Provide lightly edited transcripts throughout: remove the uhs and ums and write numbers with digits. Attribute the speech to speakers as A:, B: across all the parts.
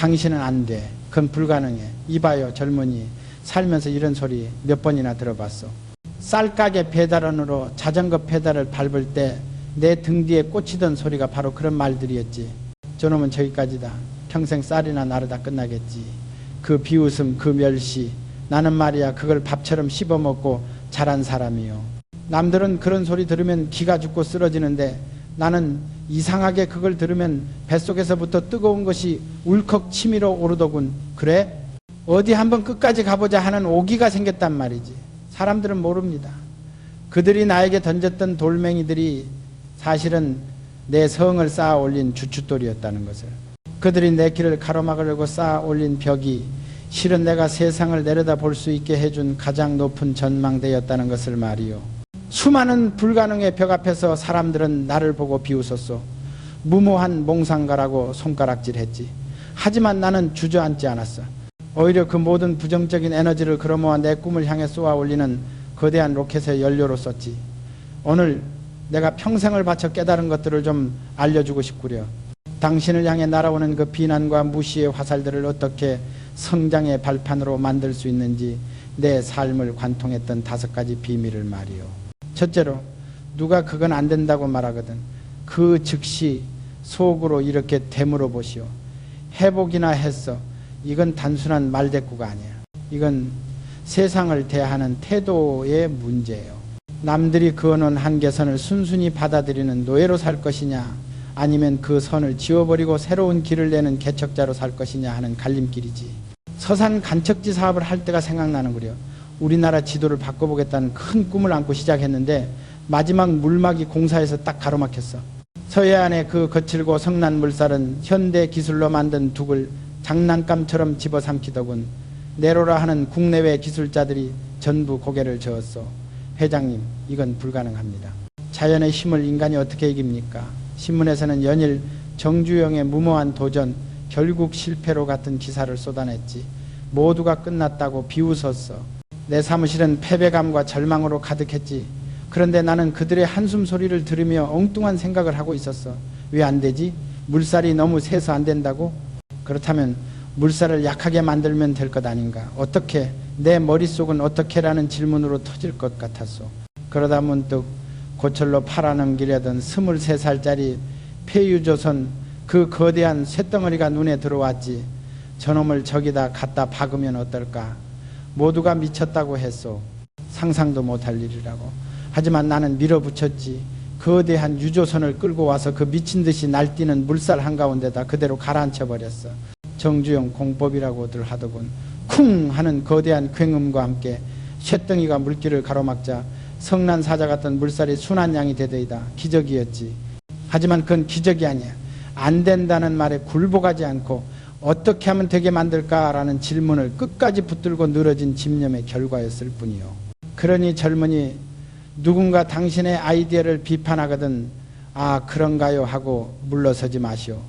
A: 당신은 안 돼. 그건 불가능해. 이봐요 젊은이. 살면서 이런 소리 몇 번이나 들어봤어. 쌀가게 배달원으로 자전거 페달을 밟을 때 내 등 뒤에 꽂히던 소리가 바로 그런 말들이었지. 저놈은 저기까지다. 평생 쌀이나 나르다 끝나겠지. 그 비웃음, 그 멸시. 나는 말이야 그걸 밥처럼 씹어먹고 자란 사람이요. 남들은 그런 소리 들으면 기가 죽고 쓰러지는데 나는 이상하게 그걸 들으면 뱃속에서부터 뜨거운 것이 울컥 치밀어 오르더군. 그래? 어디 한번 끝까지 가보자 하는 오기가 생겼단 말이지. 사람들은 모릅니다. 그들이 나에게 던졌던 돌멩이들이 사실은 내 성을 쌓아 올린 주춧돌이었다는 것을. 그들이 내 길을 가로막으려고 쌓아 올린 벽이 실은 내가 세상을 내려다 볼 수 있게 해준 가장 높은 전망대였다는 것을 말이요. 수많은 불가능의 벽 앞에서 사람들은 나를 보고 비웃었소. 무모한 몽상가라고 손가락질했지. 하지만 나는 주저앉지 않았어. 오히려 그 모든 부정적인 에너지를 끌어모아 내 꿈을 향해 쏘아 올리는 거대한 로켓의 연료로 썼지. 오늘 내가 평생을 바쳐 깨달은 것들을 좀 알려주고 싶구려. 당신을 향해 날아오는 그 비난과 무시의 화살들을 어떻게 성장의 발판으로 만들 수 있는지 내 삶을 관통했던 5가지 비밀을 말이요. 첫째로 누가 그건 안 된다고 말하거든 그 즉시 속으로 이렇게 되물어 보시오. 회복이나 했어. 이건 단순한 말대꾸가 아니야. 이건 세상을 대하는 태도의 문제예요. 남들이 그어놓은 한계선을 순순히 받아들이는 노예로 살 것이냐 아니면 그 선을 지워버리고 새로운 길을 내는 개척자로 살 것이냐 하는 갈림길이지. 서산 간척지 사업을 할 때가 생각나는구려. 우리나라 지도를 바꿔보겠다는 큰 꿈을 안고 시작했는데 마지막 물막이 공사에서 딱 가로막혔어. 서해안의 그 거칠고 성난 물살은 현대 기술로 만든 둑을 장난감처럼 집어삼키더군. 내로라 하는 국내외 기술자들이 전부 고개를 저었소. 회장님, 이건 불가능합니다. 자연의 힘을 인간이 어떻게 이깁니까? 신문에서는 연일 정주영의 무모한 도전, 결국 실패로 같은 기사를 쏟아냈지. 모두가 끝났다고 비웃었어. 내 사무실은 패배감과 절망으로 가득했지. 그런데 나는 그들의 한숨 소리를 들으며 엉뚱한 생각을 하고 있었어. 왜 안 되지? 물살이 너무 세서 안 된다고? 그렇다면 물살을 약하게 만들면 될 것 아닌가? 어떻게? 내 머릿속은 어떻게라는 질문으로 터질 것 같았어. 그러다 문득 고철로 팔아넘기려던 23살짜리 폐유조선 그 거대한 쇳덩어리가 눈에 들어왔지. 저놈을 저기다 갖다 박으면 어떨까? 모두가 미쳤다고 했소. 상상도 못할 일이라고. 하지만 나는 밀어붙였지. 거대한 유조선을 끌고 와서 그 미친듯이 날뛰는 물살 한가운데다 그대로 가라앉혀버렸어. 정주영 공법이라고들 하더군. 쿵 하는 거대한 굉음과 함께 쇳덩이가 물길을 가로막자 성난사자 같은 물살이 순한 양이 되더이다. 기적이었지. 하지만 그건 기적이 아니야. 안 된다는 말에 굴복하지 않고 어떻게 하면 되게 만들까라는 질문을 끝까지 붙들고 늘어진 집념의 결과였을 뿐이요. 그러니 젊은이, 누군가 당신의 아이디어를 비판하거든 아 그런가요 하고 물러서지 마시오.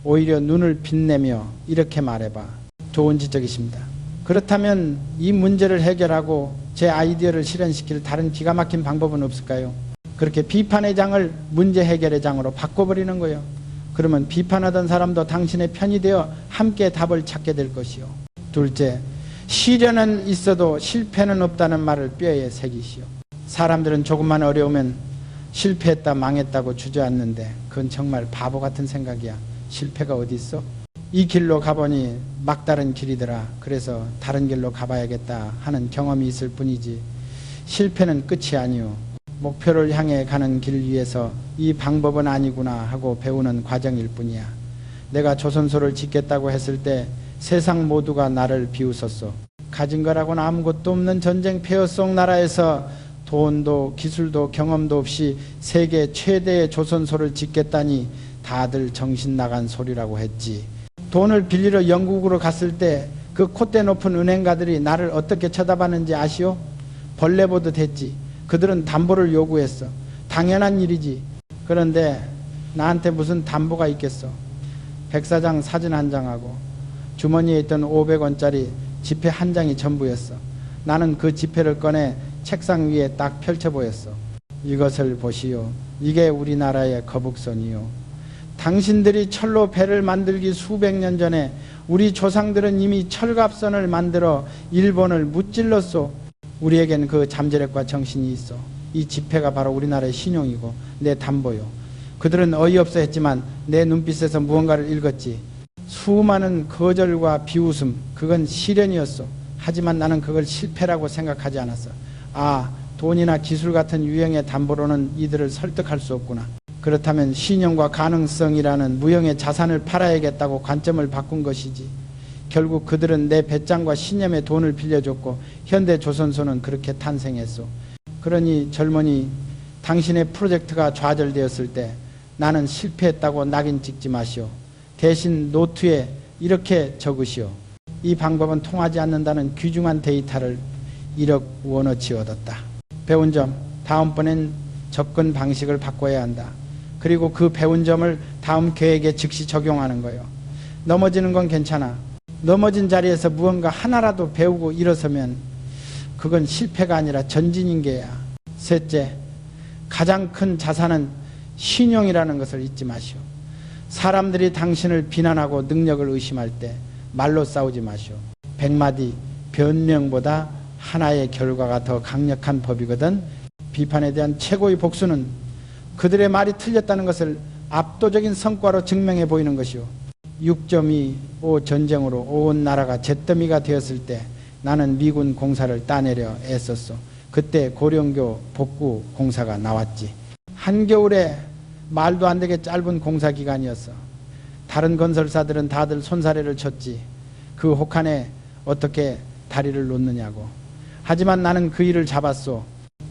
A: 오히려 눈을 빛내며 이렇게 말해봐. 좋은 지적이십니다. 그렇다면 이 문제를 해결하고 제 아이디어를 실현시킬 다른 기가 막힌 방법은 없을까요? 그렇게 비판의 장을 문제 해결의 장으로 바꿔버리는 거예요. 그러면 비판하던 사람도 당신의 편이 되어 함께 답을 찾게 될 것이요. 둘째, 시련은 있어도 실패는 없다는 말을 뼈에 새기시오. 사람들은 조금만 어려우면 실패했다 망했다고 주저앉는데 그건 정말 바보 같은 생각이야. 실패가 어디 있어? 이 길로 가보니 막다른 길이더라. 그래서 다른 길로 가봐야겠다 하는 경험이 있을 뿐이지 실패는 끝이 아니오. 목표를 향해 가는 길 위에서 이 방법은 아니구나 하고 배우는 과정일 뿐이야. 내가 조선소를 짓겠다고 했을 때 세상 모두가 나를 비웃었어. 가진 거라고는 아무것도 없는 전쟁 폐허 속 나라에서 돈도 기술도 경험도 없이 세계 최대의 조선소를 짓겠다니 다들 정신 나간 소리라고 했지. 돈을 빌리러 영국으로 갔을 때 그 콧대 높은 은행가들이 나를 어떻게 쳐다봤는지 아시오? 벌레 보듯 했지. 그들은 담보를 요구했어. 당연한 일이지. 그런데 나한테 무슨 담보가 있겠어. 백사장 사진 한 장하고 주머니에 있던 500원짜리 지폐 한 장이 전부였어. 나는 그 지폐를 꺼내 책상 위에 딱 펼쳐 보였어. 이것을 보시오. 이게 우리나라의 거북선이요. 당신들이 철로 배를 만들기 수백 년 전에 우리 조상들은 이미 철갑선을 만들어 일본을 무찔렀소. 우리에겐 그 잠재력과 정신이 있어. 이 지폐가 바로 우리나라의 신용이고 내 담보요. 그들은 어이없어 했지만 내 눈빛에서 무언가를 읽었지. 수많은 거절과 비웃음, 그건 시련이었어. 하지만 나는 그걸 실패라고 생각하지 않았어. 아, 돈이나 기술 같은 유형의 담보로는 이들을 설득할 수 없구나. 그렇다면 신용과 가능성이라는 무형의 자산을 팔아야겠다고 관점을 바꾼 것이지. 결국 그들은 내 배짱과 신념의 돈을 빌려줬고 현대 조선소는 그렇게 탄생했소. 그러니 젊은이, 당신의 프로젝트가 좌절되었을 때 나는 실패했다고 낙인 찍지 마시오. 대신 노트에 이렇게 적으시오. 이 방법은 통하지 않는다는 귀중한 데이터를 1억 원어치 얻었다. 배운 점, 다음번엔 접근 방식을 바꿔야 한다. 그리고 그 배운 점을 다음 계획에 즉시 적용하는 거예요. 넘어지는 건 괜찮아. 넘어진 자리에서 무언가 하나라도 배우고 일어서면 그건 실패가 아니라 전진인 게야. 셋째, 가장 큰 자산은 신용이라는 것을 잊지 마시오. 사람들이 당신을 비난하고 능력을 의심할 때 말로 싸우지 마시오. 100마디 변명보다 하나의 결과가 더 강력한 법이거든. 비판에 대한 최고의 복수는 그들의 말이 틀렸다는 것을 압도적인 성과로 증명해 보이는 것이오. 6.25 전쟁으로 온 나라가 잿더미가 되었을 때 나는 미군 공사를 따내려 애썼어. 그때 고령교 복구 공사가 나왔지. 한겨울에 말도 안 되게 짧은 공사 기간이었어. 다른 건설사들은 다들 손사래를 쳤지. 그 혹한에 어떻게 다리를 놓느냐고. 하지만 나는 그 일을 잡았소.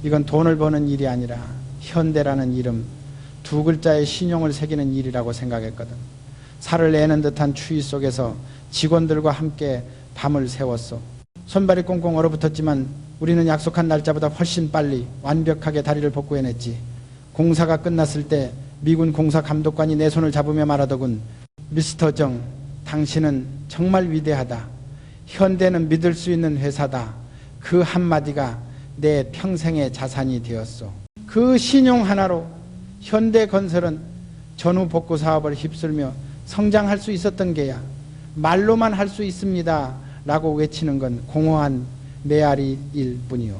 A: 이건 돈을 버는 일이 아니라 현대라는 이름, 두 글자의 신용을 새기는 일이라고 생각했거든. 살을 내는 듯한 추위 속에서 직원들과 함께 밤을 새웠소. 손발이 꽁꽁 얼어붙었지만 우리는 약속한 날짜보다 훨씬 빨리 완벽하게 다리를 복구해냈지. 공사가 끝났을 때 미군 공사 감독관이 내 손을 잡으며 말하더군. 미스터 정, 당신은 정말 위대하다. 현대는 믿을 수 있는 회사다. 그 한마디가 내 평생의 자산이 되었소. 그 신용 하나로 현대건설은 전후 복구 사업을 휩쓸며 성장할 수 있었던 게야. 말로만 할 수 있습니다 라고 외치는 건 공허한 메아리일 뿐이요.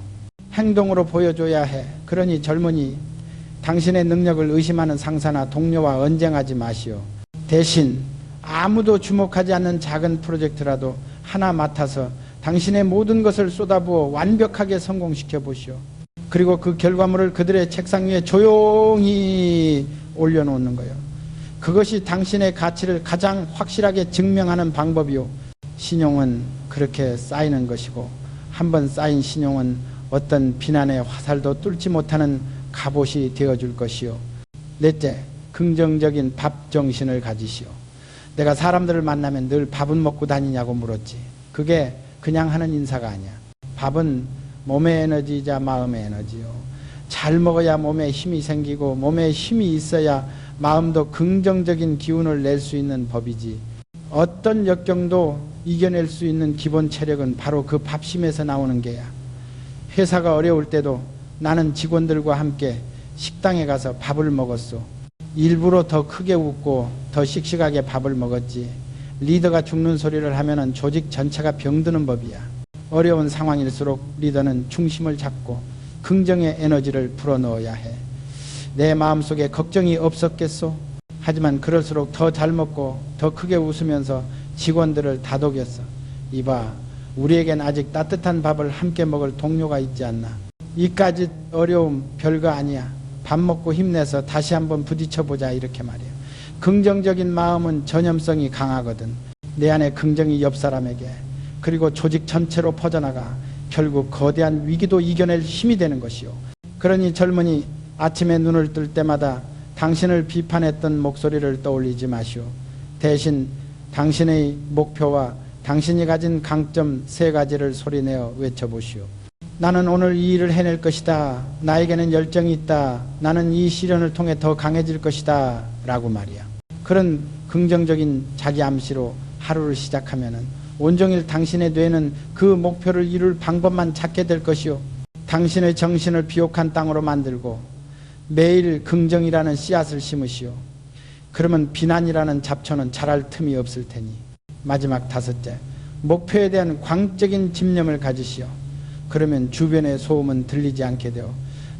A: 행동으로 보여줘야 해. 그러니 젊은이, 당신의 능력을 의심하는 상사나 동료와 언쟁하지 마시오. 대신 아무도 주목하지 않는 작은 프로젝트라도 하나 맡아서 당신의 모든 것을 쏟아부어 완벽하게 성공시켜 보시오. 그리고 그 결과물을 그들의 책상 위에 조용히 올려놓는 거예요. 그것이 당신의 가치를 가장 확실하게 증명하는 방법이요. 신용은 그렇게 쌓이는 것이고 한번 쌓인 신용은 어떤 비난의 화살도 뚫지 못하는 갑옷이 되어줄 것이요. 넷째, 긍정적인 밥 정신을 가지시오. 내가 사람들을 만나면 늘 밥은 먹고 다니냐고 물었지. 그게 그냥 하는 인사가 아니야. 밥은 몸의 에너지이자 마음의 에너지요. 잘 먹어야 몸에 힘이 생기고 몸에 힘이 있어야 마음도 긍정적인 기운을 낼 수 있는 법이지. 어떤 역경도 이겨낼 수 있는 기본 체력은 바로 그 밥심에서 나오는 게야. 회사가 어려울 때도 나는 직원들과 함께 식당에 가서 밥을 먹었소. 일부러 더 크게 웃고 더 씩씩하게 밥을 먹었지. 리더가 죽는 소리를 하면은 조직 전체가 병드는 법이야. 어려운 상황일수록 리더는 중심을 잡고 긍정의 에너지를 불어넣어야 해. 내 마음속에 걱정이 없었겠소? 하지만 그럴수록 더 잘 먹고 더 크게 웃으면서 직원들을 다독였어. 이봐, 우리에겐 아직 따뜻한 밥을 함께 먹을 동료가 있지 않나. 이까짓 어려움 별거 아니야. 밥 먹고 힘내서 다시 한번 부딪혀보자, 이렇게 말이야. 긍정적인 마음은 전염성이 강하거든. 내 안에 긍정이 옆 사람에게, 그리고 조직 전체로 퍼져나가 결국 거대한 위기도 이겨낼 힘이 되는 것이요. 그러니 젊은이, 아침에 눈을 뜰 때마다 당신을 비판했던 목소리를 떠올리지 마시오. 대신 당신의 목표와 당신이 가진 강점 3가지를 소리내어 외쳐보시오. 나는 오늘 이 일을 해낼 것이다. 나에게는 열정이 있다. 나는 이 시련을 통해 더 강해질 것이다. 라고 말이야. 그런 긍정적인 자기 암시로 하루를 시작하면은 온종일 당신의 뇌는 그 목표를 이룰 방법만 찾게 될 것이요. 당신의 정신을 비옥한 땅으로 만들고 매일 긍정이라는 씨앗을 심으시오. 그러면 비난이라는 잡초는 자랄 틈이 없을 테니. 마지막 다섯째, 목표에 대한 광적인 집념을 가지시오. 그러면 주변의 소음은 들리지 않게 되어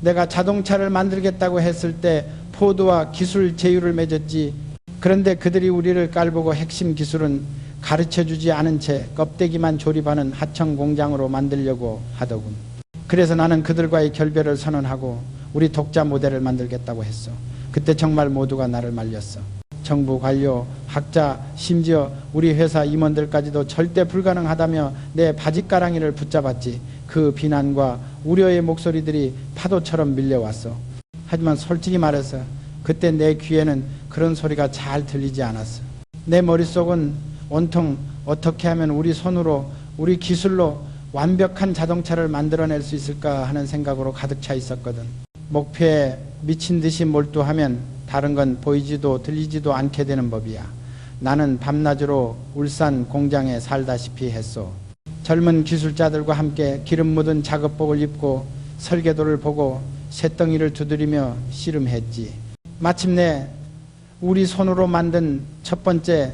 A: 내가 자동차를 만들겠다고 했을 때 포드와 기술 제휴를 맺었지. 그런데 그들이 우리를 깔보고 핵심 기술은 가르쳐주지 않은 채 껍데기만 조립하는 하청 공장으로 만들려고 하더군. 그래서 나는 그들과의 결별을 선언하고 우리 독자 모델을 만들겠다고 했어. 그때 정말 모두가 나를 말렸어. 정부 관료, 학자, 심지어 우리 회사 임원들까지도 절대 불가능하다며 내 바짓가랑이를 붙잡았지. 그 비난과 우려의 목소리들이 파도처럼 밀려왔어. 하지만 솔직히 말해서 그때 내 귀에는 그런 소리가 잘 들리지 않았어. 내 머릿속은 온통 어떻게 하면 우리 손으로, 우리 기술로 완벽한 자동차를 만들어낼 수 있을까 하는 생각으로 가득 차 있었거든. 목표에 미친 듯이 몰두하면 다른 건 보이지도 들리지도 않게 되는 법이야. 나는 밤낮으로 울산 공장에 살다시피 했소. 젊은 기술자들과 함께 기름 묻은 작업복을 입고 설계도를 보고 쇳덩이를 두드리며 씨름했지. 마침내 우리 손으로 만든 첫 번째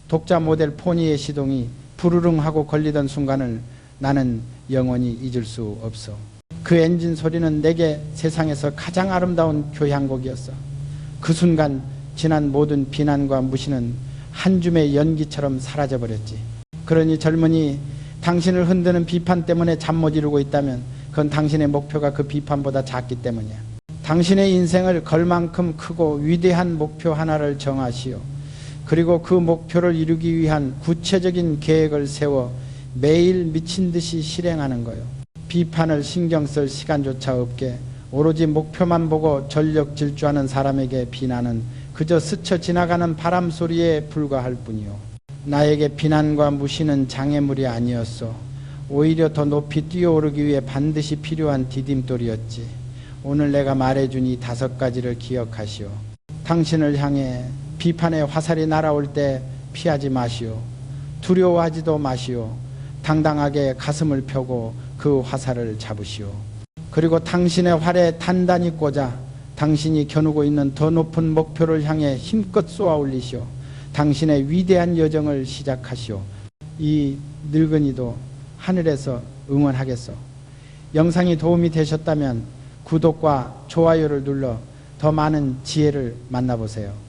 A: 독자 모델 포니의 시동이 부르릉 하고 걸리던 순간을 나는 영원히 잊을 수 없어. 그 엔진 소리는 내게 세상에서 가장 아름다운 교향곡이었어. 그 순간 지난 모든 비난과 무시는 한 줌의 연기처럼 사라져버렸지. 그러니 젊은이, 당신을 흔드는 비판 때문에 잠 못 이루고 있다면 그건 당신의 목표가 그 비판보다 작기 때문이야. 당신의 인생을 걸 만큼 크고 위대한 목표 하나를 정하시오. 그리고 그 목표를 이루기 위한 구체적인 계획을 세워 매일 미친 듯이 실행하는 거요. 비판을 신경 쓸 시간조차 없게 오로지 목표만 보고 전력 질주하는 사람에게 비난은 그저 스쳐 지나가는 바람 소리에 불과할 뿐이요. 나에게 비난과 무시는 장애물이 아니었소. 오히려 더 높이 뛰어오르기 위해 반드시 필요한 디딤돌이었지. 오늘 내가 말해준 이 5가지를 기억하시오. 당신을 향해 비판의 화살이 날아올 때 피하지 마시오. 두려워하지도 마시오. 당당하게 가슴을 펴고 그 화살을 잡으시오. 그리고 당신의 활에 단단히 꽂아 당신이 겨누고 있는 더 높은 목표를 향해 힘껏 쏘아 올리시오. 당신의 위대한 여정을 시작하시오. 이 늙은이도 하늘에서 응원하겠소. 영상이 도움이 되셨다면 구독과 좋아요를 눌러 더 많은 지혜를 만나보세요.